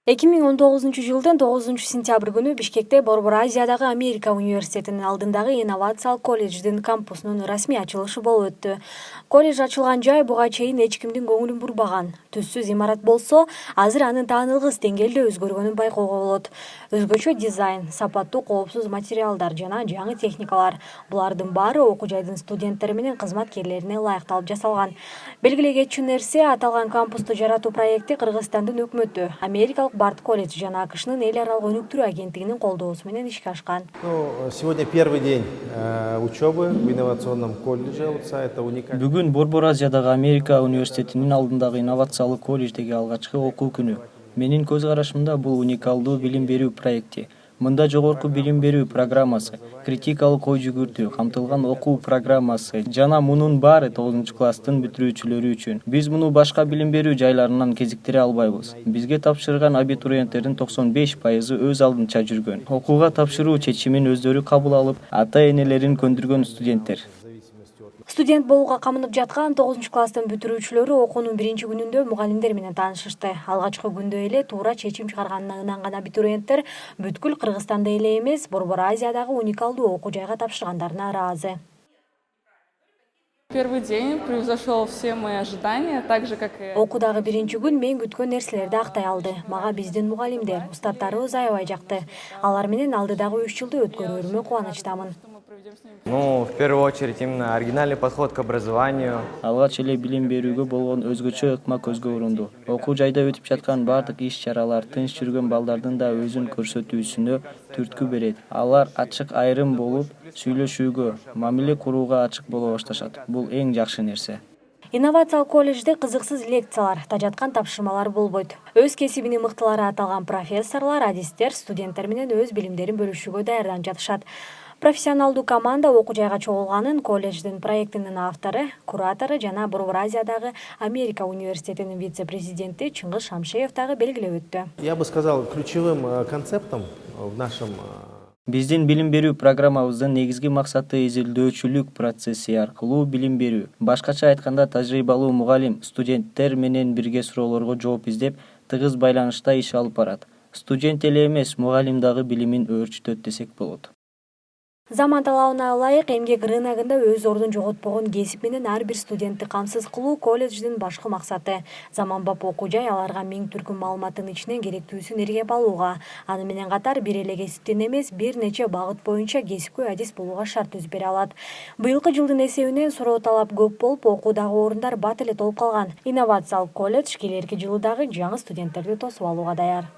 2019-жылдын 9-сентябрь күнү Бишкекте Борбор Азиядагы Америка университетинин алдындагы инновациялык колледждин кампусунун расмий ачылышы болуп өттү. Колледж ачылган жай буга чейин эч кимдин көңүлүн бурбаган. Түссүз имарат болсо, азыр анын таанылгыс деңгээлде өзгөргөнүн байкоого болот. Өзгөчө дизайн, сапаттуу коопсуз материалдар жана жаңы техникалар. Булардын баары окуу жайдын студенттери менен кызматкерлерине ылайыкталып жасалган. Белгилей кетчү нерсе, аталган кампусту жаратуу проекти Кыргызстандын өкмөтү, Америкалык Барт колледж жана АКШнын эл аралык өнүктүрүү агенттигинин колдоосу менен ишке ашкан. Сегодня первый день учебы в инновационном колледже. Это уникально. Бүгүн Борбор Азиядагы Америка университетинин алдындагы инновациялык колледждеги алгачкы окуу күнү. Менин көз карашымда бул уникалдуу билим берүү проекти. Мында жогорку билим берүү программасы, критикалык ой жүгүртүү, камтылган окуу программасы жана мунун баары 9-класстын бүтүрүүчүлөрү үчүн. Биз муну башка билим берүү жайларынан кезиктире албайбыз. Бизге тапшырган абитуриенттердин 95% өз алдынча жүргөн. Окууга тапшыруу чечимин өздөрү кабыл алып, ата-энелерин көндүргөн студенттер. Студент болууга камынып жаткан 9-класстын бүтүрүүчүлөрү окуунун биринчи күнүндө мугалимдер менен таанышышты. Алгачкы күндө эле туура чечим чыгарганына ынанган абитуриенттер бүткүл Кыргызстанда эле эмес, Борбор Азиядагы уникалдуу окуу жайга тапшыргандарына ыраазы. Первый день превзошел все мои ожидания, так же как и... Окуудагы биринчи күн мен күткөн нерселерди актай алды. Мага биздин мугалимдер, устаттарыбыз аябай жакты. Алар менен алдыдагы 3 жылды өткөрүүрүмө кубанычтамын. В первую очередь именно оригинальный подход к образованию. Алгач эле билим берүүгө болгон өзгөчө ыкма көзгө урунду. Окуу жайда өтүп жаткан бардык иш-чаралар тынч жүргөн балдардын да өзүн көрсөтүүсүнө түрткү берет. Алар ачык айрым болуп, сүйлөшүүгө, мамиле курууга ачык боло башташат. Бул эң жакшы нерсе. Инновациялык колледжде кызыксыз лекциялар, тажаткан тапшырмалар болбойт. Өз кесибинин мыктылары аталган профессорлор, адистер студенттер менен өз билимдерин бөлүшүүгө даярданып жатышат. Профессионалдуу команда окуу жайга чогулганын колледждин проектинин автору, куратору жана Борбор Азиядагы Америка университетинин вице-президенти Чыңгыз Шамшеев дагы белгилеп өттү. Я бы сказал, ключевым концептом в нашем... Биздин билим берүү программабыздын негизги максаты изилдөөчүлүк процесси аркылуу билим берүү. Башкача айтканда, тажрыйбалуу мугалим студенттер менен бирге суроолорго жооп издеп, тыгыз байланышта иш алып барат. Студент эле эмес, мугалим дагы билимин өөрчүтөт десек болот. Заман талабына ылайык эмгек рыногунда өз ордун жоготпогон кесип менен ар бир студентти камсыз кылуу колледждин башкы максаты. Заманбап окуу жай аларга миң түркүм маалыматтын ичинен керектүүсүн иргеп алууга, аны менен катар бир эле кесиптен эмес, бир нече багыт боюнча кесипкөй адис болууга шарт түзүп бере алат. Быйылкы жылдын эсебинен суроо талап көп болуп, окуудагы орундар бат эле толуп калган. Инновациялык колледж келерки жылы дагы жаңы студенттерди тосуп алууга даяр.